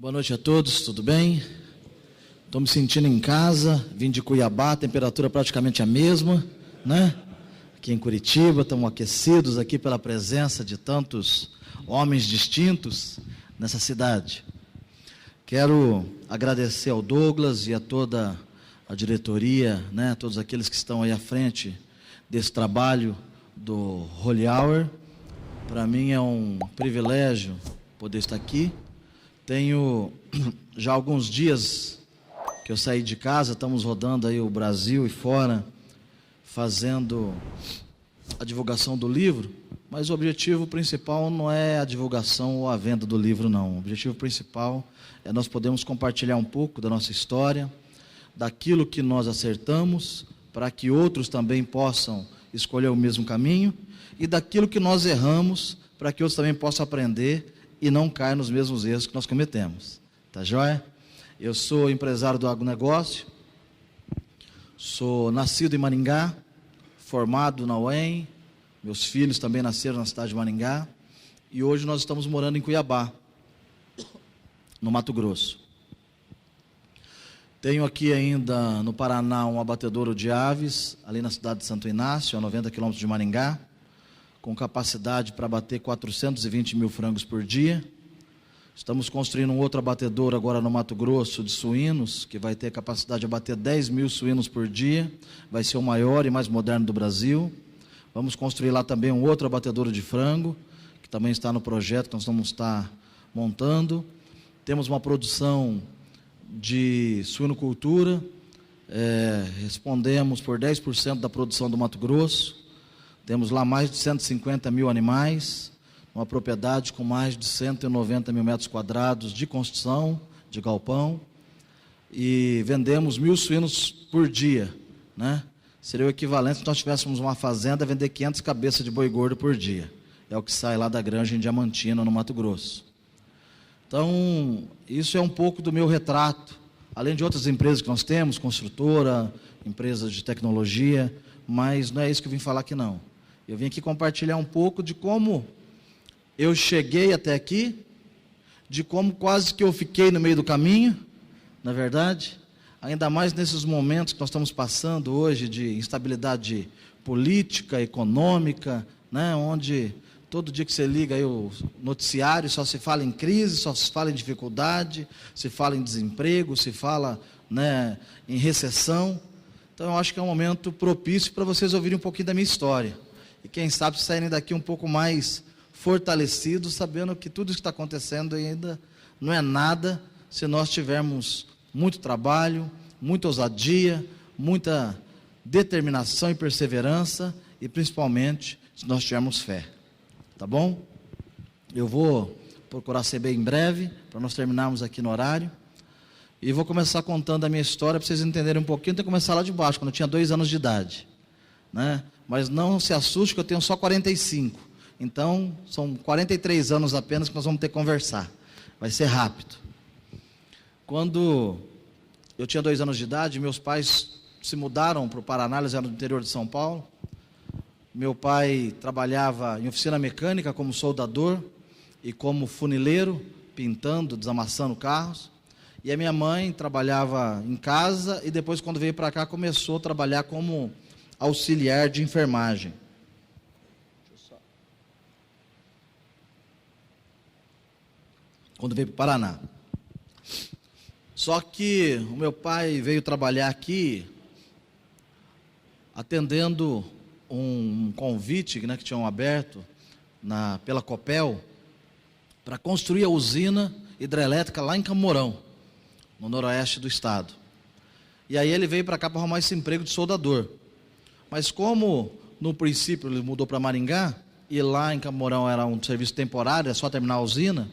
Boa noite a todos, tudo bem? Estou me sentindo em casa, vim de Cuiabá, a temperatura praticamente a mesma, né? Aqui em Curitiba, estamos aquecidos aqui pela presença de tantos homens distintos nessa cidade. Quero agradecer ao Douglas e a toda a diretoria, né? Todos aqueles que estão aí à frente desse trabalho do Holy Hour. Para mim é um privilégio poder estar aqui. Tenho já alguns dias que eu saí de casa, estamos rodando aí o Brasil e fora, fazendo a divulgação do livro, mas o objetivo principal não é a divulgação ou a venda do livro, não. O objetivo principal é nós podermos compartilhar um pouco da nossa história, daquilo que nós acertamos, para que outros também possam escolher o mesmo caminho, e daquilo que nós erramos, para que outros também possam aprender e não cair nos mesmos erros que nós cometemos. Tá joia? Eu sou empresário do agronegócio, sou nascido em Maringá, formado na UEM, meus filhos também nasceram na cidade de Maringá, e hoje nós estamos morando em Cuiabá, no Mato Grosso. Tenho aqui ainda no Paraná um abatedouro de aves, ali na cidade de Santo Inácio, a 90 quilômetros de Maringá, com capacidade para abater 420 mil frangos por dia. Estamos construindo um outro abatedouro agora no Mato Grosso de suínos, que vai ter capacidade de abater 10 mil suínos por dia, vai ser o maior e mais moderno do Brasil. Vamos construir lá também um outro abatedouro de frango, que também está no projeto que nós vamos estar montando. Temos uma produção de suinocultura, respondemos por 10% da produção do Mato Grosso. Temos lá mais de 150 mil animais, uma propriedade com mais de 190 mil metros quadrados de construção, de galpão, e vendemos 1.000 suínos por dia, né? Seria o equivalente se nós tivéssemos uma fazenda, vender 500 cabeças de boi gordo por dia. É o que sai lá da granja em Diamantina, no Mato Grosso. Então, isso é um pouco do meu retrato, além de outras empresas que nós temos, construtora, empresas de tecnologia, mas não é isso que eu vim falar aqui não. Eu vim aqui compartilhar um pouco de como eu cheguei até aqui, de como quase que eu fiquei no meio do caminho, na verdade, ainda mais nesses momentos que nós estamos passando hoje de instabilidade política, econômica, né, onde todo dia que você liga aí o noticiário só se fala em crise, só se fala em dificuldade, se fala em desemprego, se fala, né, em recessão. Então eu acho que é um momento propício para vocês ouvirem um pouquinho da minha história. E quem sabe saírem daqui um pouco mais fortalecidos, sabendo que tudo isso que está acontecendo ainda não é nada se nós tivermos muito trabalho, muita ousadia, muita determinação e perseverança, e principalmente se nós tivermos fé. Tá bom? Eu vou procurar ser bem breve, para nós terminarmos aqui no horário, e vou começar contando a minha história, para vocês entenderem um pouquinho. Tem que começar lá de baixo, quando eu tinha 2 anos de idade, né? Mas não se assuste que eu tenho só 45, então são 43 anos apenas que nós vamos ter que conversar, vai ser rápido. Quando eu tinha 2 anos de idade, meus pais se mudaram para o Paraná, eles eram do interior de São Paulo. Meu pai trabalhava em oficina mecânica como soldador e como funileiro, pintando, desamassando carros. E a minha mãe trabalhava em casa e depois, quando veio para cá, começou a trabalhar como auxiliar de enfermagem. Quando veio para o Paraná. Só que o meu pai veio trabalhar aqui atendendo um convite, né, que tinham aberto pela Copel para construir a usina hidrelétrica lá em Camorão, no noroeste do estado. E aí ele veio para cá para arrumar esse emprego de soldador. Mas como no princípio ele mudou para Maringá, e lá em Camorão era um serviço temporário, é só terminar a usina,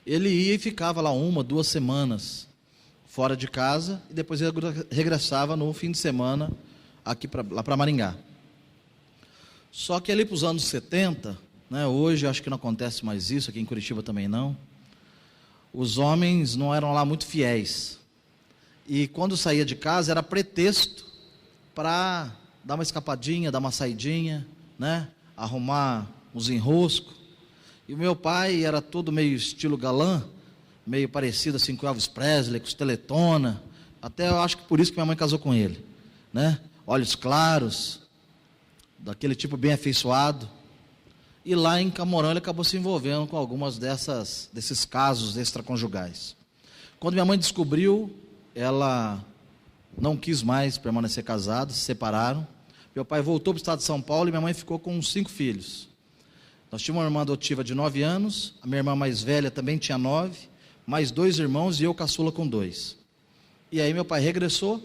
ele ia e ficava lá 1, 2 semanas fora de casa, e depois ele regressava no fim de semana aqui lá para Maringá. Só que ali para os anos 70, né, hoje acho que não acontece mais isso, aqui em Curitiba também não, os homens não eram lá muito fiéis, e quando saía de casa era pretexto para dar uma escapadinha, dar uma saidinha, né, arrumar uns enroscos. E o meu pai era todo meio estilo galã, meio parecido assim com Elvis Presley, com Teletona. Até eu acho que por isso que minha mãe casou com ele, né? Olhos claros, daquele tipo bem afeiçoado. E lá em Camorão ele acabou se envolvendo com algumas desses casos extraconjugais. Quando minha mãe descobriu, ela não quis mais permanecer casada, se separaram. Meu pai voltou para o estado de São Paulo e minha mãe ficou com 5 filhos. Nós tínhamos uma irmã adotiva de 9 anos, a minha irmã mais velha também tinha 9, mais 2 irmãos e eu caçula com 2. E aí meu pai regressou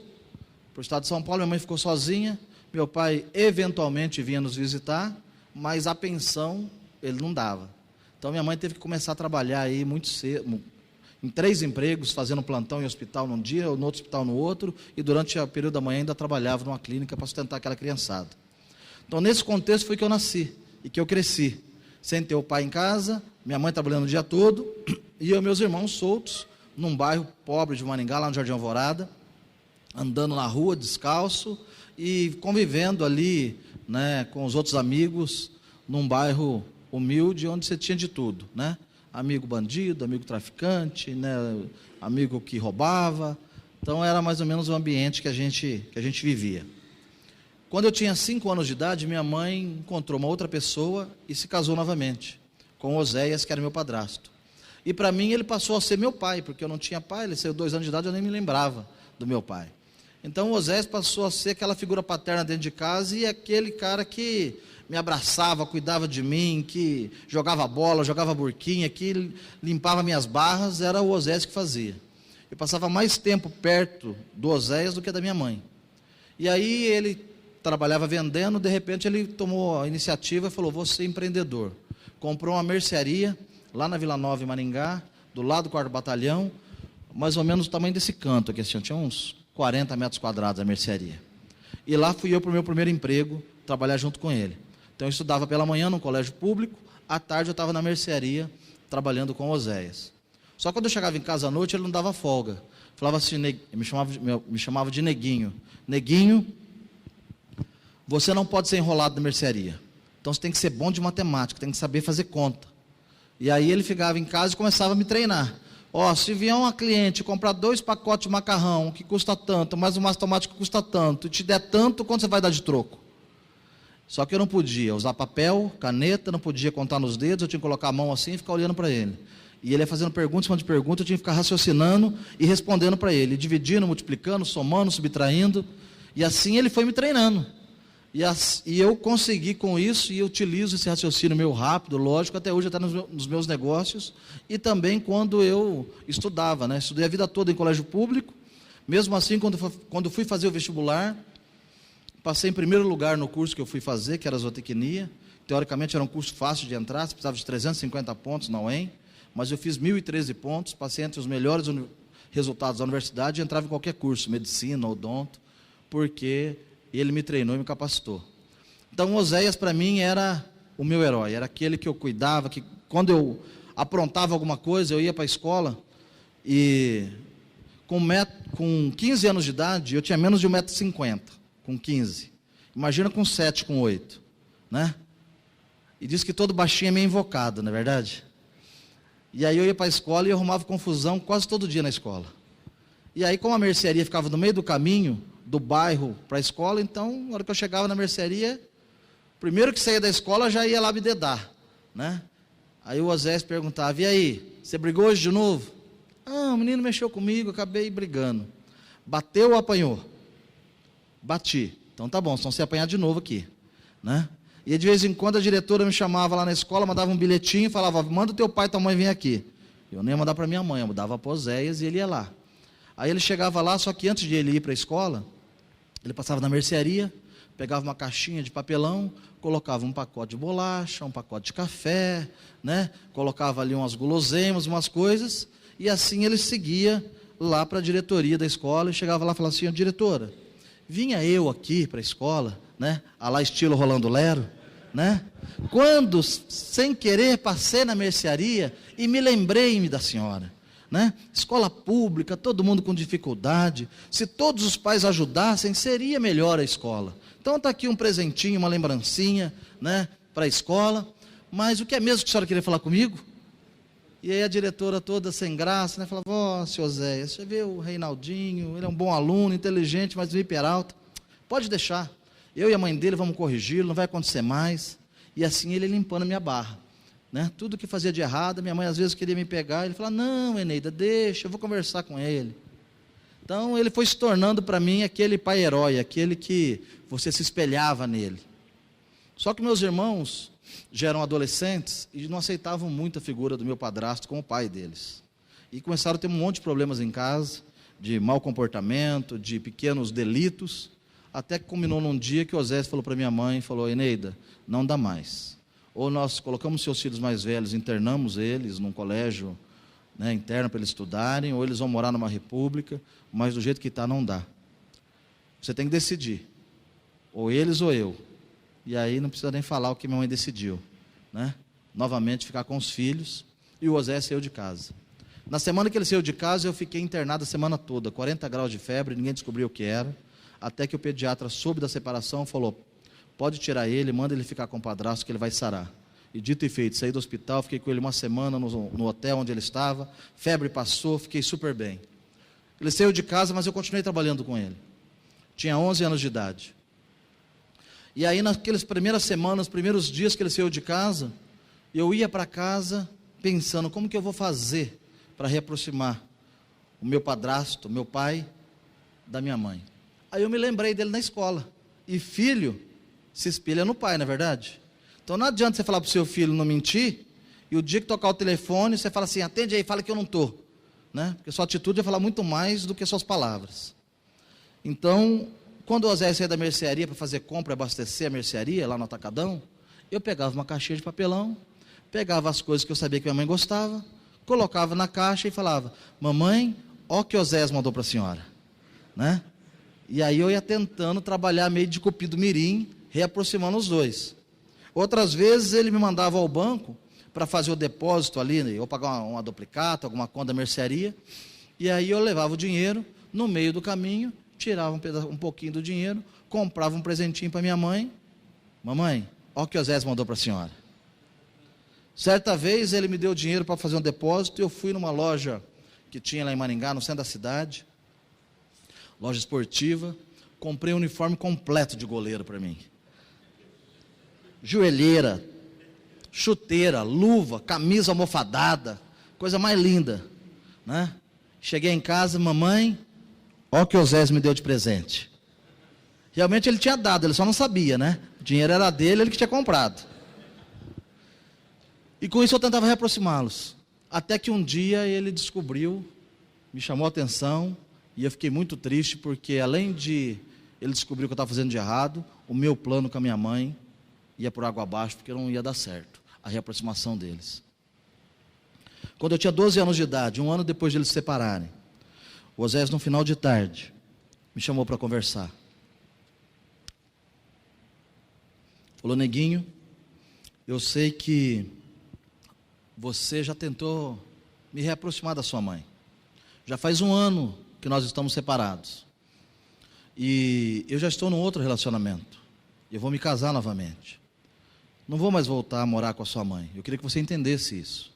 para o estado de São Paulo, minha mãe ficou sozinha, meu pai eventualmente vinha nos visitar, mas a pensão ele não dava. Então minha mãe teve que começar a trabalhar aí muito cedo, em 3 empregos, fazendo plantão em hospital num dia, no outro hospital no outro, e durante o período da manhã ainda trabalhava numa clínica para sustentar aquela criançada. Então nesse contexto foi que eu nasci e que eu cresci, sem ter o pai em casa, minha mãe trabalhando o dia todo, e eu e meus irmãos soltos, num bairro pobre de Maringá, lá no Jardim Alvorada, andando na rua, descalço, e convivendo ali, né, com os outros amigos, num bairro humilde, onde você tinha de tudo, né? Amigo bandido, amigo traficante, né, amigo que roubava. Então era mais ou menos o ambiente que a gente vivia. Quando eu tinha 5 anos de idade, minha mãe encontrou uma outra pessoa e se casou novamente, com Oséias, que era meu padrasto. E para mim ele passou a ser meu pai, porque eu não tinha pai, ele saiu 2 anos de idade, eu nem me lembrava do meu pai. Então Oséias passou a ser aquela figura paterna dentro de casa e aquele cara que me abraçava, cuidava de mim, que jogava bola, jogava burquinha, que limpava minhas barras, era o Oséias que fazia. Eu passava mais tempo perto do Oséias do que da minha mãe. E aí ele trabalhava vendendo, de repente ele tomou a iniciativa e falou, vou ser empreendedor. Comprou uma mercearia lá na Vila Nova, em Maringá, do lado do 4º Batalhão, mais ou menos o tamanho desse canto aqui, assim, tinha uns 40 metros quadrados a mercearia. E lá fui eu para o meu primeiro emprego, trabalhar junto com ele. Então eu estudava pela manhã no colégio público, à tarde eu estava na mercearia, trabalhando com Oséias. Só que quando eu chegava em casa à noite, ele não dava folga. Falava assim, me chamava de Neguinho. Neguinho, você não pode ser enrolado na mercearia. Então você tem que ser bom de matemática, tem que saber fazer conta. E aí ele ficava em casa e começava a me treinar. Ó, se vier uma cliente comprar 2 pacotes de macarrão, que custa tanto, mais um massa tomate que custa tanto, e te der tanto, quanto você vai dar de troco? Só que eu não podia usar papel, caneta, não podia contar nos dedos, eu tinha que colocar a mão assim e ficar olhando para ele. E ele ia fazendo pergunta em cima de pergunta, eu tinha que ficar raciocinando e respondendo para ele, dividindo, multiplicando, somando, subtraindo, e assim ele foi me treinando. E eu consegui com isso, e eu utilizo esse raciocínio meu rápido, lógico, até hoje até nos meus negócios, e também quando eu estudava, né? Estudei a vida toda em colégio público, mesmo assim, quando fui fazer o vestibular, passei em primeiro lugar no curso que eu fui fazer, que era zootecnia. Teoricamente era um curso fácil de entrar, você precisava de 350 pontos na UEM, mas eu fiz 1.013 pontos, passei entre os melhores resultados da universidade e entrava em qualquer curso, medicina, odonto, porque ele me treinou e me capacitou. Então Oséias para mim era o meu herói, era aquele que eu cuidava, que quando eu aprontava alguma coisa, eu ia para a escola e com 15 anos de idade, eu tinha menos de 1,50 m, com 15. Imagina com 7, com 8, né? E diz que todo baixinho é meio invocado, não é verdade? E aí eu ia para a escola e eu arrumava confusão quase todo dia na escola. E aí, como a mercearia ficava no meio do caminho, do bairro para a escola, então, na hora que eu chegava na mercearia, primeiro que saía da escola, já ia lá me dedar, né? Aí o Oséias perguntava, e aí, você brigou hoje de novo? Ah, o menino mexeu comigo, acabei brigando. Bateu ou apanhou? Bati. Então tá bom, senão você apanhar de novo aqui, né? E de vez em quando a diretora me chamava lá na escola, mandava um bilhetinho e falava, manda o teu pai e tua mãe vir aqui. Eu nem ia mandar para minha mãe, eu mudava para Oséias e ele ia lá. Aí ele chegava lá, só que antes de ele ir para a escola, ele passava na mercearia, pegava uma caixinha de papelão, colocava um pacote de bolacha, um pacote de café, né? Colocava ali umas guloseimas, umas coisas, e assim ele seguia lá para a diretoria da escola, e chegava lá e falava assim, diretora, vinha eu aqui para a escola, né? A lá estilo Rolando Lero, né? Quando, sem querer, passei na mercearia e me lembrei-me da senhora, né? Escola pública, todo mundo com dificuldade, se todos os pais ajudassem, seria melhor a escola. Então está aqui um presentinho, uma lembrancinha, né, para a escola. Mas o que é mesmo que a senhora queria falar comigo? E aí a diretora toda sem graça, né? Falava, ó, seu Zé, você vê o Reinaldinho, ele é um bom aluno, inteligente, mas meio hiperalto. Pode deixar. Eu e a mãe dele vamos corrigi-lo, não vai acontecer mais. E assim ele limpando a minha barra. Né? Tudo que fazia de errado, minha mãe às vezes queria me pegar, ele falava, não, Eneida, deixa, eu vou conversar com ele. Então ele foi se tornando para mim aquele pai herói, aquele que você se espelhava nele. Só que meus irmãos já eram adolescentes e não aceitavam muito a figura do meu padrasto como pai deles. E começaram a ter um monte de problemas em casa, de mau comportamento, de pequenos delitos, até que culminou num dia que Osés falou para minha mãe, falou, Eneida, não dá mais. Ou nós colocamos seus filhos mais velhos, internamos eles num colégio, né, interno para eles estudarem, ou eles vão morar numa república, mas do jeito que está não dá. Você tem que decidir, ou eles ou eu. E aí não precisa nem falar o que minha mãe decidiu, né? Novamente ficar com os filhos, e o Osés saiu de casa. Na semana que ele saiu de casa, eu fiquei internado a semana toda, 40 graus de febre, ninguém descobriu o que era, até que o pediatra soube da separação e falou, pode tirar ele, manda ele ficar com o padrasto que ele vai sarar. E dito e feito, saí do hospital, fiquei com ele uma semana no hotel onde ele estava, febre passou, fiquei super bem. Ele saiu de casa, mas eu continuei trabalhando com ele. Tinha 11 anos de idade. E aí, naquelas primeiras semanas, primeiros dias que ele saiu de casa, eu ia para casa pensando, como que eu vou fazer para reaproximar o meu padrasto, meu pai, da minha mãe. Aí eu me lembrei dele na escola. E filho se espelha no pai, não é verdade? Então não adianta você falar para o seu filho não mentir, e o dia que tocar o telefone, você fala assim, atende aí, fala que eu não estou. Né? Porque sua atitude vai falar muito mais do que suas palavras. Então, quando o Osés saía da mercearia para fazer compra, abastecer a mercearia, lá no Atacadão, eu pegava uma caixinha de papelão, pegava as coisas que eu sabia que minha mãe gostava, colocava na caixa e falava, mamãe, ó que Osés mandou para a senhora. Né? E aí eu ia tentando trabalhar meio de cupido mirim, reaproximando os dois. Outras vezes ele me mandava ao banco para fazer o depósito ali, ou pagar uma duplicata, alguma conta da mercearia, e aí eu levava o dinheiro, no meio do caminho, tirava um pouquinho do dinheiro, comprava um presentinho para minha mãe, mamãe, olha o que o Osés mandou para a senhora. Certa vez ele me deu dinheiro para fazer um depósito, e eu fui numa loja que tinha lá em Maringá, no centro da cidade, loja esportiva, comprei um uniforme completo de goleiro para mim. Joelheira, chuteira, luva, camisa almofadada, coisa mais linda, né? Cheguei em casa, mamãe, olha o que o Osés me deu de presente. Realmente ele tinha dado, ele só não sabia, né? O dinheiro era dele, ele que tinha comprado. E com isso eu tentava reaproximá-los. Até que um dia ele descobriu, me chamou a atenção, e eu fiquei muito triste, porque além de ele descobrir o que eu estava fazendo de errado, o meu plano com a minha mãe ia por água abaixo, porque não ia dar certo, a reaproximação deles. Quando eu tinha 12 anos de idade, um ano depois de eles se separarem, o Osés, no final de tarde, me chamou para conversar. Falou, neguinho, eu sei que você já tentou me reaproximar da sua mãe. Já faz um ano que nós estamos separados. E eu já estou num outro relacionamento. Eu vou me casar novamente. Não vou mais voltar a morar com a sua mãe. Eu queria que você entendesse isso.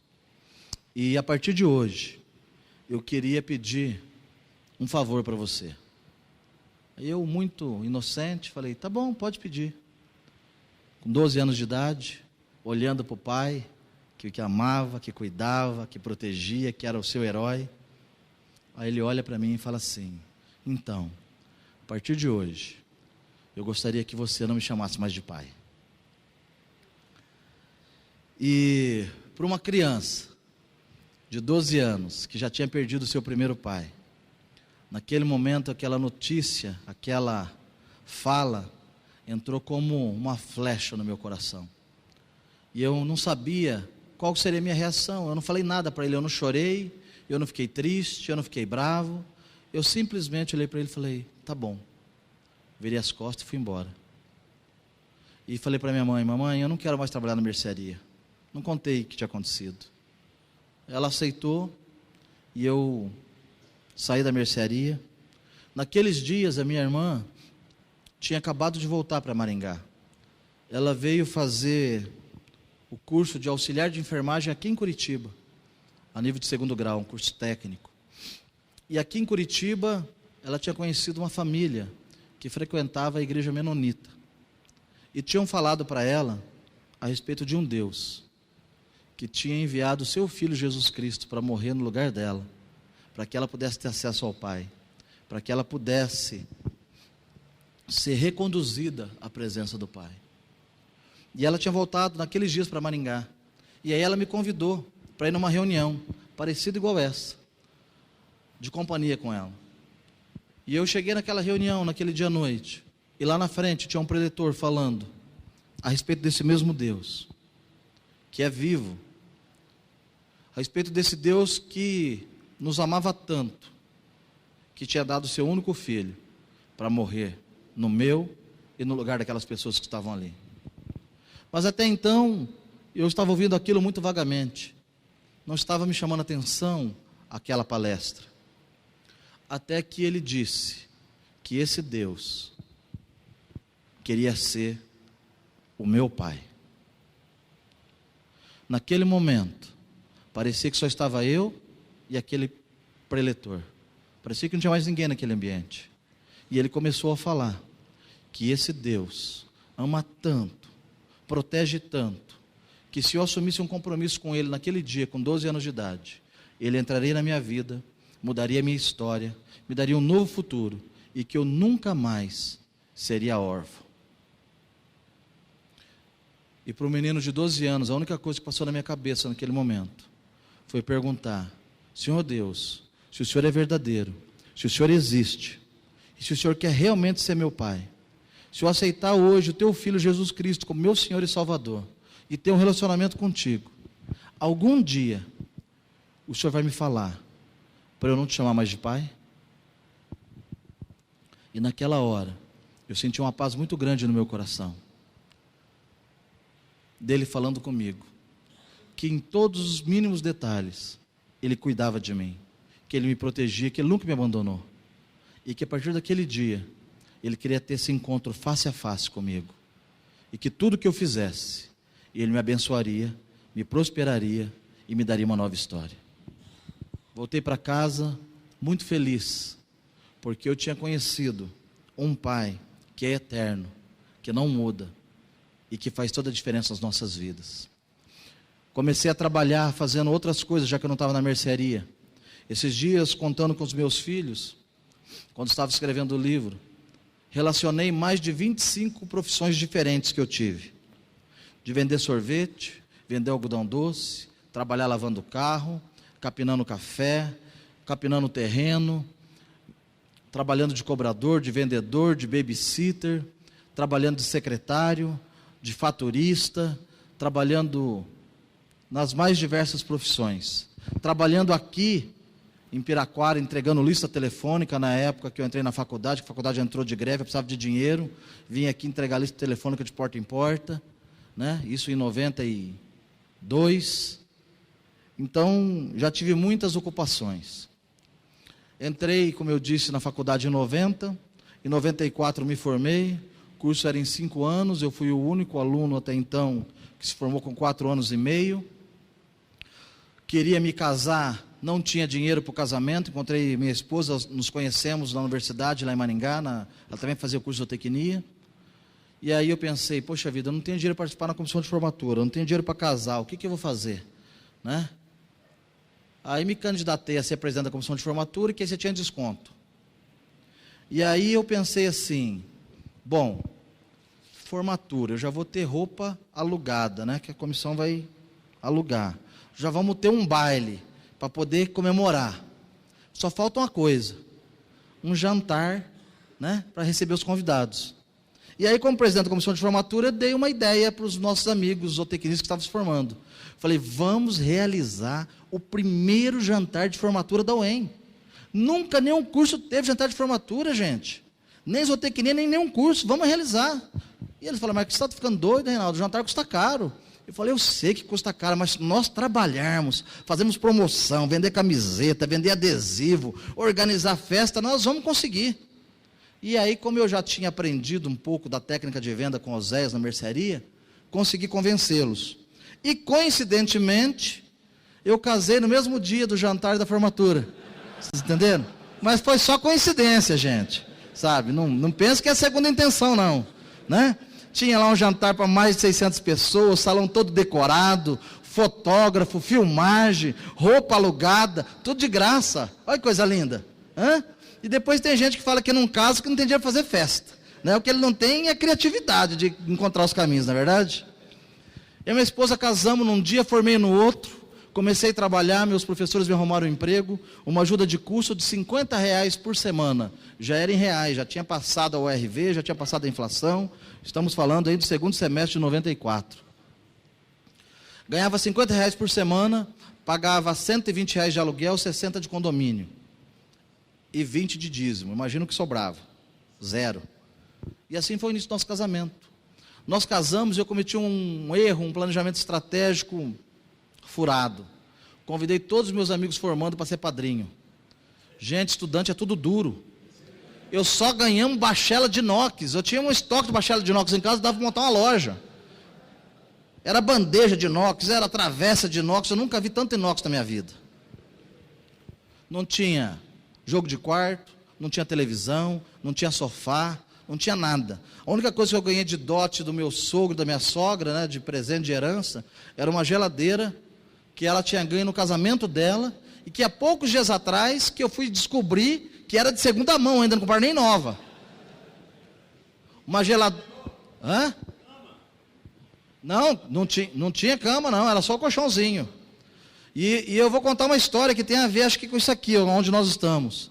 E a partir de hoje, eu queria pedir um favor para você. Eu, muito inocente, falei, tá bom, pode pedir. Com 12 anos de idade, olhando para o pai, que amava, que cuidava, que protegia, que era o seu herói. Aí ele olha para mim e fala assim, então, a partir de hoje, eu gostaria que você não me chamasse mais de pai. E para uma criança de 12 anos, que já tinha perdido o seu primeiro pai, naquele momento, aquela notícia, aquela fala, entrou como uma flecha no meu coração. E eu não sabia qual seria a minha reação. Eu não falei nada para ele, eu não chorei, eu não fiquei triste, eu não fiquei bravo. Eu simplesmente olhei para ele e falei, tá bom. Virei as costas e fui embora. E falei para minha mãe, mamãe, eu não quero mais trabalhar na mercearia. Não contei o que tinha acontecido. Ela aceitou e eu saí da mercearia. Naqueles dias a minha irmã tinha acabado de voltar para Maringá. Ela veio fazer o curso de auxiliar de enfermagem aqui em Curitiba. a nível de 2º grau, um curso técnico. E aqui em Curitiba, ela tinha conhecido uma família que frequentava a igreja menonita. E tinham falado para ela a respeito de um Deus que tinha enviado o seu Filho Jesus Cristo para morrer no lugar dela, para que ela pudesse ter acesso ao Pai, para que ela pudesse ser reconduzida à presença do Pai. E ela tinha voltado naqueles dias para Maringá. E aí ela me convidou para ir numa reunião, parecida igual essa, de companhia com ela. E eu cheguei naquela reunião, naquele dia à noite, e lá na frente tinha um preletor falando a respeito desse mesmo Deus, que é vivo, a respeito desse Deus que nos amava tanto, que tinha dado o seu único filho para morrer no meu e no lugar daquelas pessoas que estavam ali. Mas até então, eu estava ouvindo aquilo muito vagamente, não estava me chamando a atenção aquela palestra, até que ele disse que esse Deus queria ser o meu Pai. Naquele momento, parecia que só estava eu e aquele preletor. Parecia que não tinha mais ninguém naquele ambiente. E ele começou a falar que esse Deus ama tanto, protege tanto, que se eu assumisse um compromisso com ele naquele dia, com 12 anos de idade, ele entraria na minha vida, mudaria a minha história, me daria um novo futuro, e que eu nunca mais seria órfão. E para um menino de 12 anos, a única coisa que passou na minha cabeça naquele momento foi perguntar: Senhor Deus, se o Senhor é verdadeiro, se o Senhor existe, e se o Senhor quer realmente ser meu Pai, se eu aceitar hoje o teu Filho Jesus Cristo como meu Senhor e Salvador, e ter um relacionamento contigo, algum dia o Senhor vai me falar para eu não te chamar mais de Pai? E naquela hora, eu senti uma paz muito grande no meu coração, dele falando comigo, que em todos os mínimos detalhes, ele cuidava de mim, que ele me protegia, que ele nunca me abandonou, e que a partir daquele dia, ele queria ter esse encontro face a face comigo, e que tudo que eu fizesse, ele me abençoaria, me prosperaria, e me daria uma nova história. Voltei para casa, muito feliz, porque eu tinha conhecido um Pai que é eterno, que não muda, e que faz toda a diferença nas nossas vidas. Comecei a trabalhar fazendo outras coisas, já que eu não estava na mercearia. Esses dias, contando com os meus filhos, quando estava escrevendo o livro, relacionei mais de 25 profissões diferentes que eu tive. De vender sorvete, vender algodão doce, trabalhar lavando carro, capinando café, capinando terreno, trabalhando de cobrador, de vendedor, de babysitter, trabalhando de secretário, de faturista, trabalhando nas mais diversas profissões, trabalhando aqui em Piraquara, entregando lista telefônica na época que eu entrei na faculdade, que a faculdade entrou de greve, eu precisava de dinheiro, vim aqui entregar lista telefônica de porta em porta, né? Isso em 92, então já tive muitas ocupações. Entrei, como eu disse, na faculdade em 90, em 94 me formei, o curso era em 5 anos, eu fui o único aluno até então que se formou com 4 anos e meio, queria me casar, não tinha dinheiro para o casamento, encontrei minha esposa, nos conhecemos na universidade, lá em Maringá, ela também fazia o curso de zootecnia, e aí eu pensei, poxa vida, eu não tenho dinheiro para participar na comissão de formatura, eu não tenho dinheiro para casar, o que eu vou fazer, né? Aí me candidatei a ser presidente da comissão de formatura, que aí você tinha desconto. E aí eu pensei assim, bom, formatura, eu já vou ter roupa alugada, né, que a comissão vai alugar. Já vamos ter um baile para poder comemorar. Só falta uma coisa, um jantar, né, para receber os convidados. E aí, como presidente da comissão de formatura, eu dei uma ideia para os nossos amigos zootecnistas que estavam se formando. Falei, vamos realizar o primeiro jantar de formatura da UEM. Nunca nenhum curso teve jantar de formatura, gente. Nem zootecnia, nem nenhum curso. Vamos realizar. E eles falaram, mas você está ficando doido, Reinaldo? O jantar custa caro. Eu falei, eu sei que custa caro, mas nós trabalharmos, fazemos promoção, vender camiseta, vender adesivo, organizar festa, nós vamos conseguir. E aí, como eu já tinha aprendido um pouco da técnica de venda com Oséias na mercearia, consegui convencê-los. E, coincidentemente, Eu casei no mesmo dia do jantar da formatura. Vocês entenderam? Mas foi só coincidência, gente. Sabe? Não pensa que é a segunda intenção, não. Né? Tinha lá um jantar para mais de 600 pessoas, salão todo decorado, fotógrafo, filmagem, roupa alugada, tudo de graça. Olha que coisa linda. Hã? E depois tem gente que fala que não casa, que não tem dinheiro para fazer festa. Né? O que ele não tem é criatividade de encontrar os caminhos, não é verdade? Eu e minha esposa casamos num dia, formei no outro, comecei a trabalhar, meus professores me arrumaram um emprego, uma ajuda de custo de R$50 por semana. Já era em reais, já tinha passado a URV, já tinha passado a inflação. Estamos falando aí do segundo semestre de 94. Ganhava R$50 por semana, pagava R$120 de aluguel, 60 de condomínio. E 20 de dízimo. Imagina o que sobrava. 0. E assim foi o início do nosso casamento. Nós casamos e eu cometi um erro, um planejamento estratégico furado. Convidei todos os meus amigos formando para ser padrinho. Gente, estudante é tudo duro. Eu só ganhamos bachela de inox. Eu tinha um estoque de bachela de inox em casa, dava para montar uma loja. Era bandeja de inox, era travessa de inox. Eu nunca vi tanto inox na minha vida. Não tinha jogo de quarto, não tinha televisão, não tinha sofá, não tinha nada. A única coisa que eu ganhei de dote do meu sogro, da minha sogra, né, de presente de herança, era uma geladeira que ela tinha ganho no casamento dela, e que há poucos dias atrás que eu fui descobrir que era de segunda mão, ainda não compraram nem nova. Uma geladeira... Hã? Não tinha cama não, era só o colchãozinho. E eu vou contar uma história que tem a ver, acho que com isso aqui, onde nós estamos.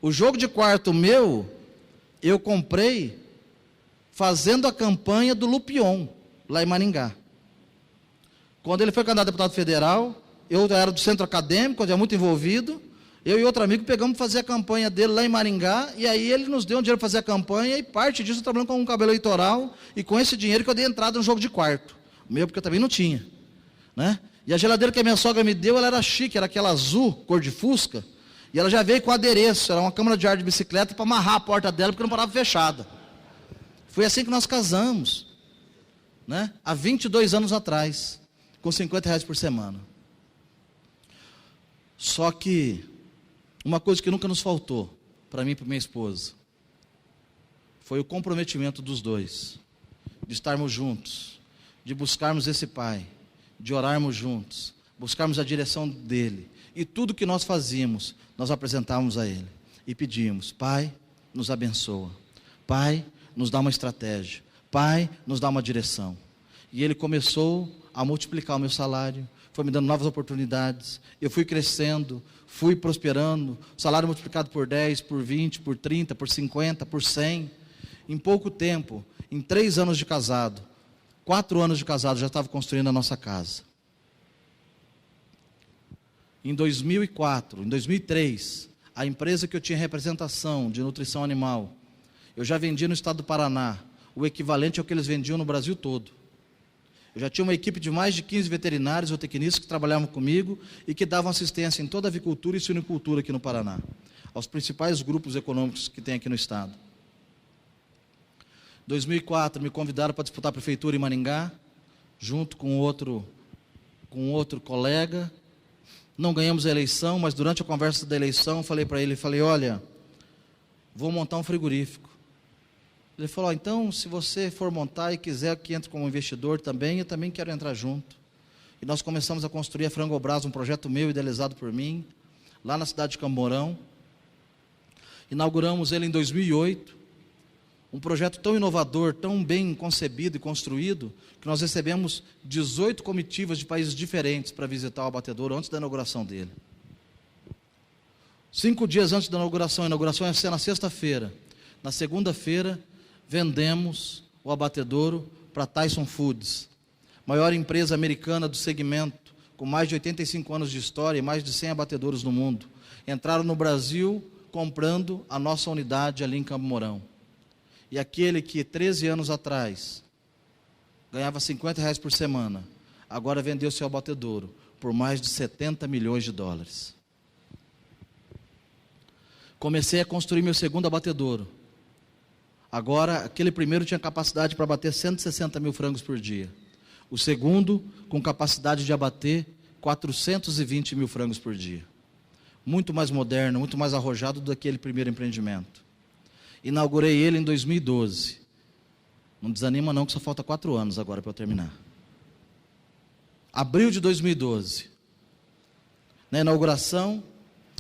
O jogo de quarto meu, eu comprei fazendo a campanha do Lupion, lá em Maringá. Quando ele foi candidato a deputado federal, eu era do centro acadêmico, onde é muito envolvido, eu e outro amigo pegamos para fazer a campanha dele lá em Maringá, e aí ele nos deu um dinheiro para fazer a campanha, e parte disso eu trabalhando com um cabelo eleitoral, e com esse dinheiro que eu dei entrada no jogo de quarto. O meu, porque eu também não tinha. Né? E a geladeira que a minha sogra me deu, ela era chique, era aquela azul, cor de fusca, e ela já veio com adereço, era uma câmara de ar de bicicleta para amarrar a porta dela, porque não parava fechada. Foi assim que nós casamos, né? Há 22 anos atrás, com R$50 por semana. Só que, uma coisa que nunca nos faltou, para mim e para minha esposa, foi o comprometimento dos dois, de estarmos juntos, de buscarmos esse Pai, de orarmos juntos, buscarmos a direção dEle, e tudo que nós fazíamos, nós apresentávamos a Ele, e pedíamos: Pai, nos abençoa, Pai, nos dá uma estratégia, Pai, nos dá uma direção. E Ele começou a multiplicar o meu salário, foi me dando novas oportunidades, eu fui crescendo, fui prosperando, salário multiplicado por 10, por 20, por 30, por 50, por 100, em pouco tempo, em 3 anos de casado, 4 anos de casado, já estava construindo a nossa casa. Em 2004, em 2003, a empresa que eu tinha representação de nutrição animal, eu já vendia no estado do Paraná, o equivalente ao que eles vendiam no Brasil todo. Eu já tinha uma equipe de mais de 15 veterinários ou tecnistas que trabalhavam comigo e que davam assistência em toda a avicultura e suinicultura aqui no Paraná, aos principais grupos econômicos que tem aqui no estado. Em 2004, me convidaram para disputar a prefeitura em Maringá, junto com outro colega. Não ganhamos a eleição, mas durante a conversa da eleição, falei para ele, olha, vou montar um frigorífico. Ele falou: então, se você for montar e quiser que entre como investidor também, eu também quero entrar junto. E nós começamos a construir a Frangobras, um projeto meu, idealizado por mim, lá na cidade de Camborão. Inauguramos ele em 2008, um projeto tão inovador, tão bem concebido e construído, que nós recebemos 18 comitivas de países diferentes para visitar o abatedouro antes da inauguração dele. 5 dias antes da inauguração, a inauguração ia ser na sexta-feira. Na segunda-feira, vendemos o abatedouro para Tyson Foods, maior empresa americana do segmento, com mais de 85 anos de história e mais de 100 abatedouros no mundo. Entraram no Brasil comprando a nossa unidade ali em Campo Mourão. E aquele que 13 anos atrás ganhava R$50 por semana, agora vendeu seu abatedouro por mais de 70 milhões de dólares. Comecei a construir meu segundo abatedouro. Agora, aquele primeiro tinha capacidade para abater 160 mil frangos por dia. O segundo, com capacidade de abater 420 mil frangos por dia. Muito mais moderno, muito mais arrojado do que aquele primeiro empreendimento. Inaugurei ele em 2012. Não desanima não, que só falta 4 anos agora para eu terminar. Abril de 2012. Na inauguração,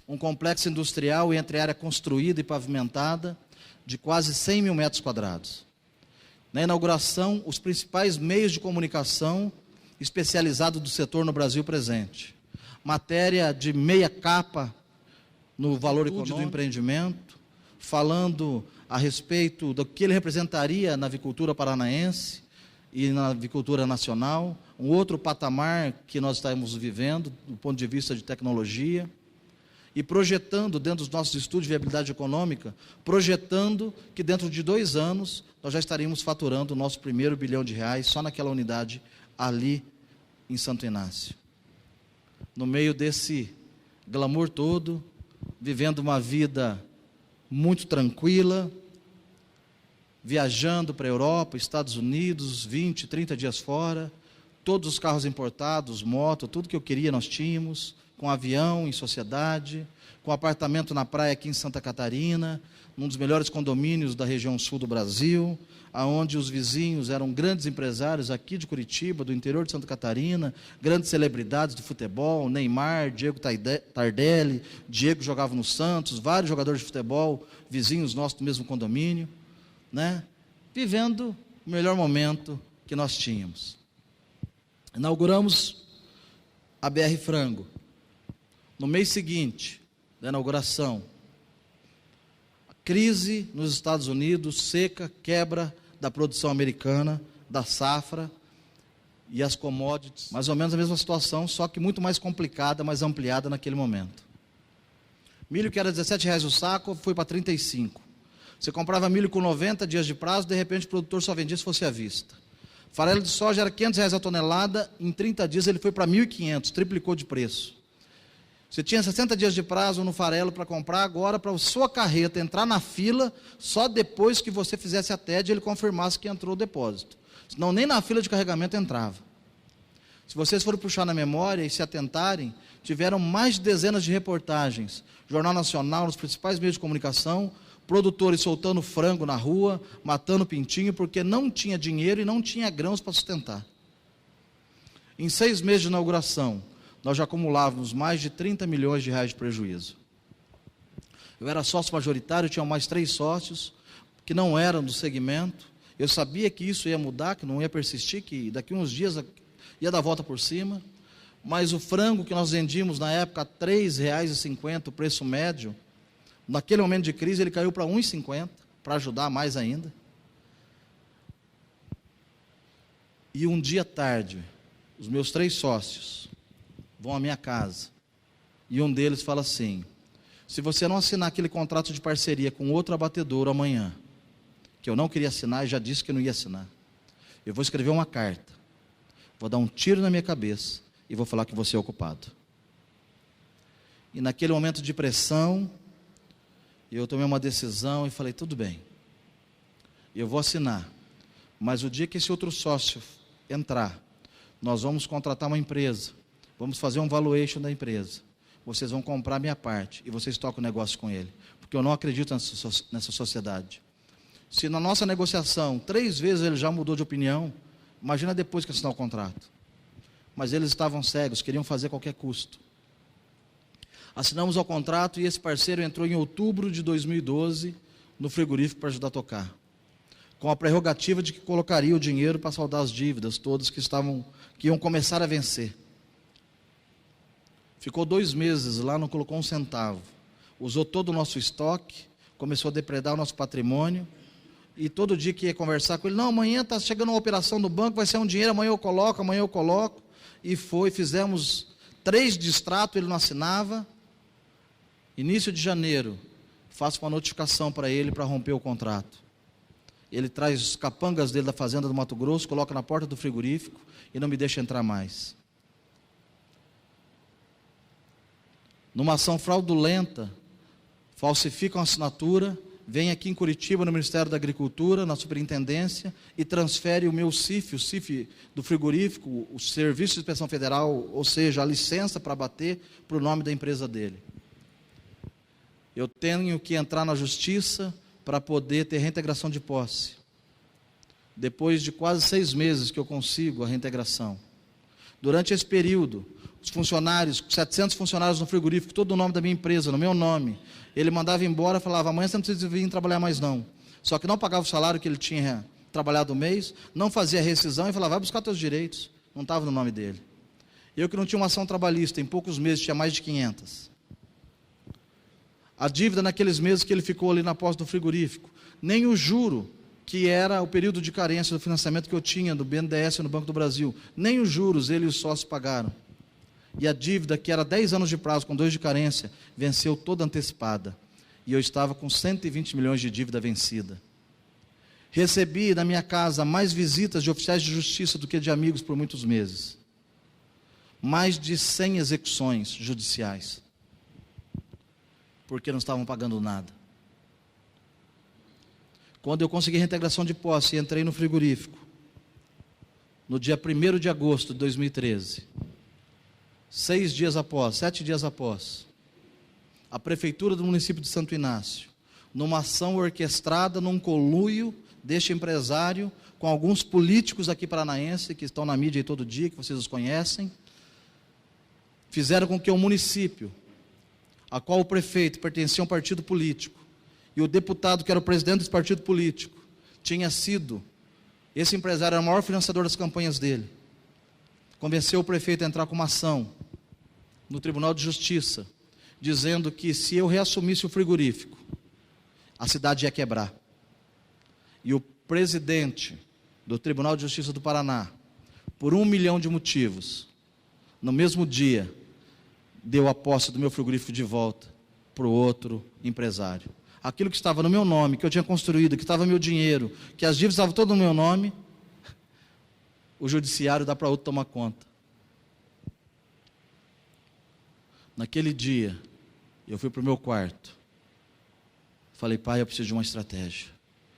um complexo industrial entre área construída e pavimentada de quase 100 mil metros quadrados. Na inauguração, os principais meios de comunicação especializados do setor no Brasil presente. Matéria de meia capa no valor econômico do empreendimento, falando a respeito do que ele representaria na avicultura paranaense e na avicultura nacional, um outro patamar que nós estamos vivendo, do ponto de vista de tecnologia, e projetando, dentro dos nossos estudos de viabilidade econômica, projetando que dentro de 2 anos nós já estaríamos faturando o nosso primeiro R$ 1 bilhão só naquela unidade ali em Santo Inácio. No meio desse glamour todo, vivendo uma vida muito tranquila, viajando para a Europa, Estados Unidos, 20, 30 dias fora, todos os carros importados, moto, tudo que eu queria nós tínhamos, com avião em sociedade, com apartamento na praia aqui em Santa Catarina, num dos melhores condomínios da região sul do Brasil, aonde os vizinhos eram grandes empresários aqui de Curitiba, do interior de Santa Catarina, grandes celebridades do futebol, Neymar, Diego Tardelli, Diego jogava no Santos, vários jogadores de futebol, vizinhos nossos do mesmo condomínio, né? Vivendo o melhor momento que nós tínhamos. Inauguramos a BR Frango. No mês seguinte da inauguração, crise nos Estados Unidos, seca, quebra da produção americana, da safra e as commodities, mais ou menos a mesma situação, só que muito mais complicada, mais ampliada naquele momento. Milho que era R$17 o saco, foi para 35. Você comprava milho com 90 dias de prazo, de repente o produtor só vendia se fosse à vista. Farelo de soja era R$500 a tonelada, em 30 dias ele foi para 1.500, triplicou de preço. Você tinha 60 dias de prazo no farelo para comprar, agora para a sua carreta entrar na fila, só depois que você fizesse a TED e ele confirmasse que entrou o depósito. Senão nem na fila de carregamento entrava. Se vocês forem puxar na memória e se atentarem, tiveram mais de dezenas de reportagens, Jornal Nacional, nos principais meios de comunicação, produtores soltando frango na rua, matando pintinho, porque não tinha dinheiro e não tinha grãos para sustentar. Em 6 meses de inauguração, nós já acumulávamos mais de 30 milhões de reais de prejuízo. Eu era sócio majoritário, tinha mais 3 sócios, que não eram do segmento. Eu sabia que isso ia mudar, que não ia persistir, que daqui a uns dias ia dar a volta por cima. Mas o frango que nós vendíamos na época a R$ 3,50, o preço médio, naquele momento de crise ele caiu para R$ 1,50, para ajudar mais ainda. E um dia tarde, os meus 3 sócios vão à minha casa, e um deles fala assim: se você não assinar aquele contrato de parceria com outro abatedouro amanhã, que eu não queria assinar e já disse que não ia assinar, eu vou escrever uma carta, vou dar um tiro na minha cabeça e vou falar que você é o culpado. E naquele momento de pressão, eu tomei uma decisão e falei: tudo bem, eu vou assinar, mas o dia que esse outro sócio entrar, nós vamos contratar uma empresa, vamos fazer um valuation da empresa, vocês vão comprar a minha parte e vocês tocam o negócio com ele, porque eu não acredito nessa sociedade. Se na nossa negociação 3 vezes ele já mudou de opinião, imagina depois que assinar o contrato. Mas eles estavam cegos, queriam fazer a qualquer custo. Assinamos o contrato e esse parceiro entrou em outubro de 2012 no frigorífico para ajudar a tocar, com a prerrogativa de que colocaria o dinheiro para saldar as dívidas todas que iam começar a vencer. Ficou 2 meses lá, não colocou um centavo. Usou todo o nosso estoque, começou a depredar o nosso patrimônio, e todo dia que ia conversar com ele: não, amanhã está chegando uma operação no banco, vai ser um dinheiro, amanhã eu coloco, e foi, fizemos 3 de extrato, ele não assinava. Início de janeiro, faço uma notificação para ele para romper o contrato. Ele traz os capangas dele da fazenda do Mato Grosso, coloca na porta do frigorífico e não me deixa entrar mais. Numa ação fraudulenta, falsificam a assinatura, vem aqui em Curitiba, no Ministério da Agricultura, na Superintendência, e transfere o meu CIF, o CIF do frigorífico, o Serviço de Inspeção Federal, ou seja, a licença para abater, para o nome da empresa dele. Eu tenho que entrar na justiça para poder ter reintegração de posse. Depois de quase 6 meses que eu consigo a reintegração. Durante esse período, os funcionários, 700 funcionários no frigorífico, todo o nome da minha empresa, no meu nome, ele mandava embora, falava, amanhã você não precisa vir trabalhar mais não. Só que não pagava o salário que ele tinha trabalhado o mês, não fazia rescisão e falava, vai buscar teus direitos. Não estava no nome dele. Eu que não tinha uma ação trabalhista, em poucos meses tinha mais de 500. A dívida naqueles meses que ele ficou ali na posse do frigorífico, nem o juro, que era o período de carência do financiamento que eu tinha do BNDES no Banco do Brasil, nem os juros ele e os sócios pagaram. E a dívida, que era 10 anos de prazo, com 2 de carência, venceu toda antecipada. E eu estava com 120 milhões de dívida vencida. Recebi na minha casa mais visitas de oficiais de justiça do que de amigos por muitos meses. Mais de 100 execuções judiciais. Porque não estavam pagando nada. Quando eu consegui reintegração de posse e entrei no frigorífico, no dia 1º de agosto de 2013, 7 dias após, a prefeitura do município de Santo Inácio, numa ação orquestrada, num conluio deste empresário, com alguns políticos aqui paranaenses, que estão na mídia aí todo dia, que vocês os conhecem, fizeram com que o município, a qual o prefeito pertencia a um partido político, e o deputado, que era o presidente desse partido político, tinha sido, esse empresário era o maior financiador das campanhas dele, convenceu o prefeito a entrar com uma ação no Tribunal de Justiça, dizendo que se eu reassumisse o frigorífico, a cidade ia quebrar. E o presidente do Tribunal de Justiça do Paraná, por 1 milhão de motivos, no mesmo dia, deu a posse do meu frigorífico de volta para o outro empresário. Aquilo que estava no meu nome, que eu tinha construído, que estava meu dinheiro, que as dívidas estavam todas no meu nome, o judiciário dá para outro tomar conta. Naquele dia, eu fui para o meu quarto. Falei, pai, eu preciso de uma estratégia.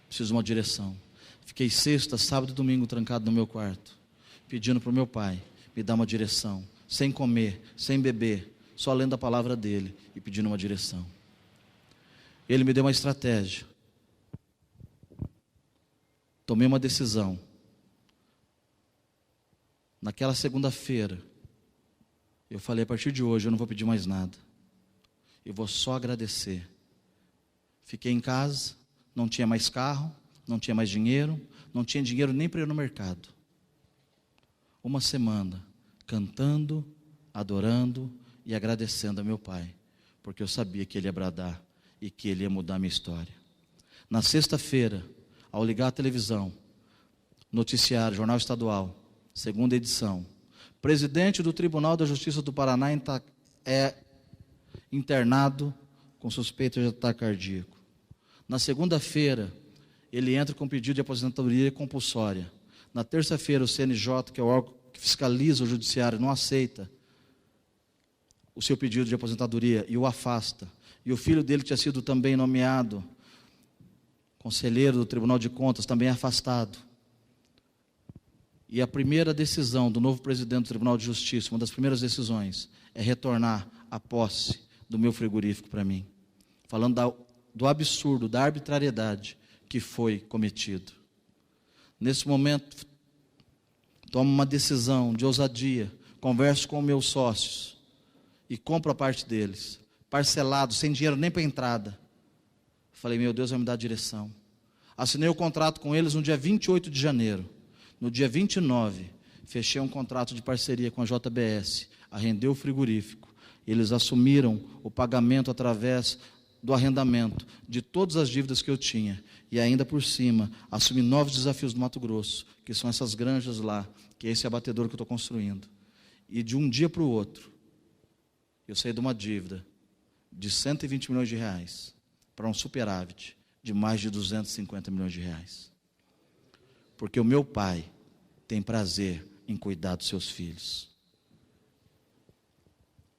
Preciso de uma direção. Fiquei sexta, sábado e domingo trancado no meu quarto, pedindo para o meu pai me dar uma direção. Sem comer, sem beber, só lendo a palavra dele e pedindo uma direção. Ele me deu uma estratégia. Tomei uma decisão. Naquela segunda-feira, eu falei, a partir de hoje eu não vou pedir mais nada. Eu vou só agradecer. Fiquei em casa, não tinha mais carro, não tinha mais dinheiro, não tinha dinheiro nem para ir no mercado. Uma semana, cantando, adorando e agradecendo a meu pai, porque eu sabia que ele ia bradar e que ele ia mudar a minha história. Na sexta-feira, ao ligar a televisão, noticiário, Jornal Estadual, 2ª edição, presidente do Tribunal da Justiça do Paraná é internado com suspeita de ataque cardíaco. Na segunda-feira, ele entra com pedido de aposentadoria compulsória. Na terça-feira, o CNJ, que é o órgão que fiscaliza o judiciário, não aceita o seu pedido de aposentadoria e o afasta. E o filho dele tinha sido também nomeado conselheiro do Tribunal de Contas, também afastado. E a primeira decisão do novo presidente do Tribunal de Justiça, uma das primeiras decisões, é retornar a posse do meu frigorífico para mim. Falando do absurdo, da arbitrariedade que foi cometido. Nesse momento, tomo uma decisão de ousadia, converso com meus sócios e compro a parte deles, parcelado, sem dinheiro nem para entrada. Falei, meu Deus vai me dar direção. Assinei o contrato com eles no dia 28 de janeiro. No dia 29, fechei um contrato de parceria com a JBS, arrendei o frigorífico. Eles assumiram o pagamento através do arrendamento de todas as dívidas que eu tinha. E ainda por cima, assumi novos desafios do Mato Grosso, que são essas granjas lá, que é esse abatedouro que eu estou construindo. E de um dia para o outro, eu saí de uma dívida de 120 milhões de reais para um superávit de mais de 250 milhões de reais. Porque o meu pai tem prazer em cuidar dos seus filhos.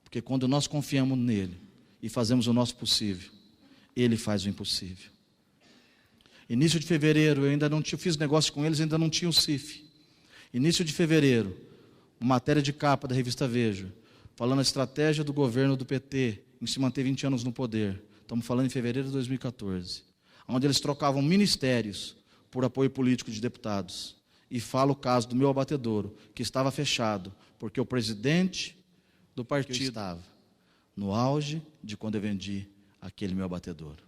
Porque quando nós confiamos nele e fazemos o nosso possível, ele faz o impossível. Início de fevereiro, eu ainda não tinha, fiz negócio com eles, ainda não tinha o CIF. Início de fevereiro, uma matéria de capa da revista Veja, falando a estratégia do governo do PT em se manter 20 anos no poder. Estamos falando em fevereiro de 2014. Onde eles trocavam ministérios por apoio político de deputados. E fala o caso do meu abatedouro, que estava fechado, porque o presidente do partido estava no auge de quando eu vendi aquele meu abatedouro.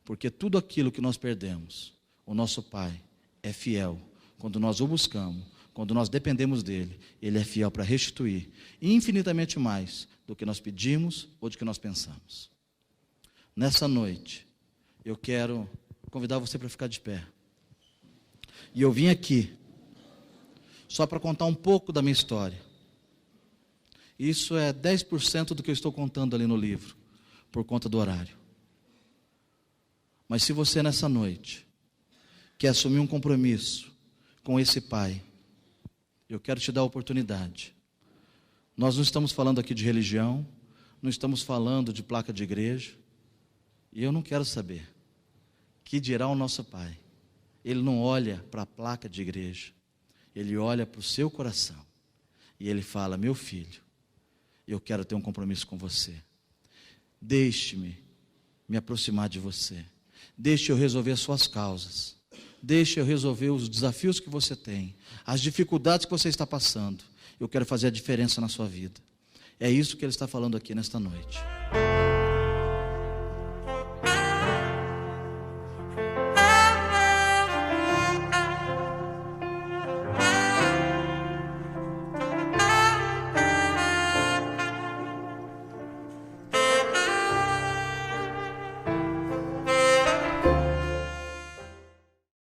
Porque tudo aquilo que nós perdemos, o nosso Pai é fiel. Quando nós o buscamos, quando nós dependemos dele, ele é fiel para restituir infinitamente mais do que nós pedimos ou do que nós pensamos. Nessa noite, eu quero convidar você para ficar de pé. E eu vim aqui só para contar um pouco da minha história. Isso é 10% do que eu estou contando ali no livro, por conta do horário. Mas se você nessa noite quer assumir um compromisso com esse Pai, eu quero te dar a oportunidade. Nós não estamos falando aqui de religião, não estamos falando de placa de igreja, e eu não quero saber. Que dirá o nosso Pai? Ele não olha para a placa de igreja, ele olha para o seu coração, e ele fala: meu filho, eu quero ter um compromisso com você. Deixe-me me aproximar de você. Deixe eu resolver as suas causas. Deixe eu resolver os desafios que você tem, as dificuldades que você está passando. Eu quero fazer a diferença na sua vida. É isso que ele está falando aqui nesta noite.